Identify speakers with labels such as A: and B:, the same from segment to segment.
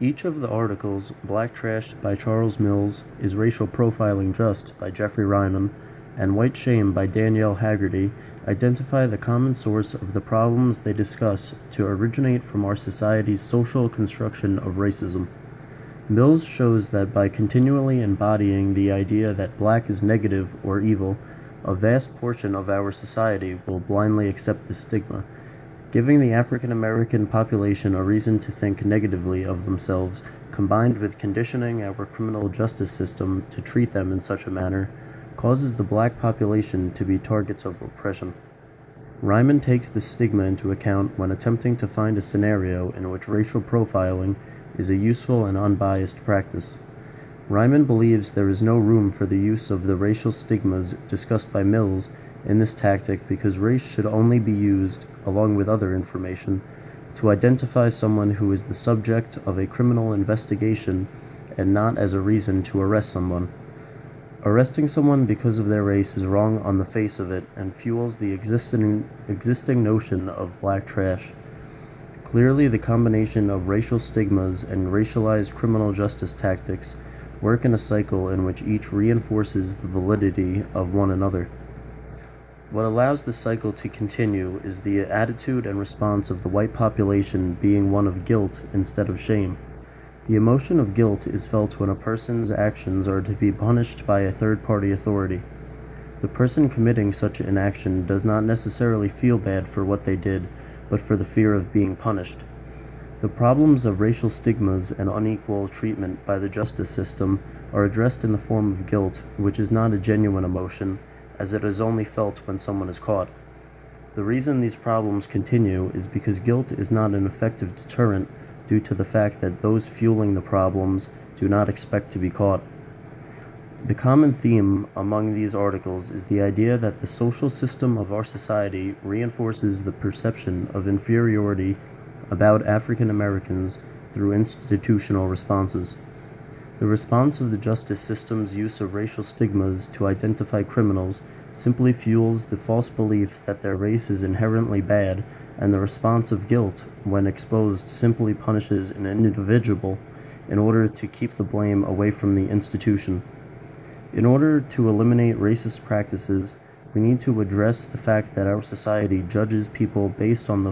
A: Each of the articles, Black Trash by Charles Mills, Is Racial Profiling Just by Jeffrey Ryman, and White Shame by Danielle Haggerty, identify the common source of the problems they discuss to originate from our society's social construction of racism. Mills shows that by continually embodying the idea that black is negative or evil, a vast portion of our society will blindly accept this stigma, giving the African American population a reason to think negatively of themselves, combined with conditioning our criminal justice system to treat them in such a manner, causes the black population to be targets of oppression. Ryman takes this stigma into account when attempting to find a scenario in which racial profiling is a useful and unbiased practice. Ryman believes there is no room for the use of the racial stigmas discussed by Mills in this tactic because race should only be used, along with other information, to identify someone who is the subject of a criminal investigation and not as a reason to arrest someone. Arresting someone because of their race is wrong on the face of it and fuels the existing notion of black trash. Clearly, the combination of racial stigmas and racialized criminal justice tactics work in a cycle in which each reinforces the validity of one another. What allows this cycle to continue is the attitude and response of the white population being one of guilt instead of shame. The emotion of guilt is felt when a person's actions are to be punished by a third-party authority. The person committing such an action does not necessarily feel bad for what they did, but for the fear of being punished. The problems of racial stigmas and unequal treatment by the justice system are addressed in the form of guilt, which is not a genuine emotion, as it is only felt when someone is caught. The reason these problems continue is because guilt is not an effective deterrent due to the fact that those fueling the problems do not expect to be caught. The common theme among these articles is the idea that the social system of our society reinforces the perception of inferiority about African Americans through institutional responses. The response of the justice system's use of racial stigmas to identify criminals simply fuels the false belief that their race is inherently bad, and the response of guilt, when exposed, simply punishes an individual in order to keep the blame away from the institution. In order to eliminate racist practices, we need to address the fact that our society judges people based on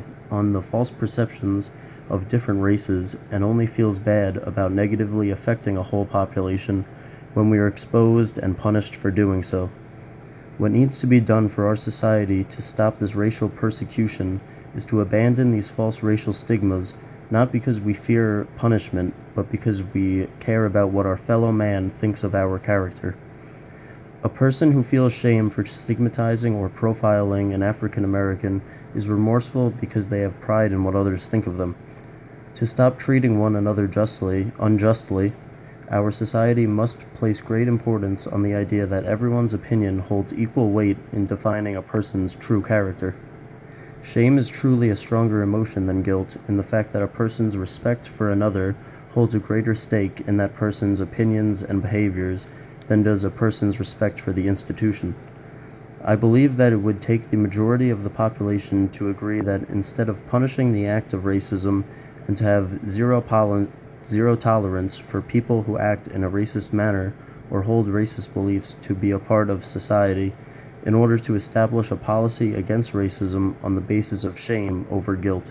A: the false perceptions of different races and only feels bad about negatively affecting a whole population when we are exposed and punished for doing so. What needs to be done for our society to stop this racial persecution is to abandon these false racial stigmas, not because we fear punishment, but because we care about what our fellow man thinks of our character. A person who feels shame for stigmatizing or profiling an African American is remorseful because they have pride in what others think of them. To stop treating one another unjustly, our society must place great importance on the idea that everyone's opinion holds equal weight in defining a person's true character. Shame is truly a stronger emotion than guilt in the fact that a person's respect for another holds a greater stake in that person's opinions and behaviors than does a person's respect for the institution. I believe that it would take the majority of the population to agree that instead of punishing the act of racism and to have zero tolerance for people who act in a racist manner or hold racist beliefs to be a part of society, in order to establish a policy against racism on the basis of shame over guilt.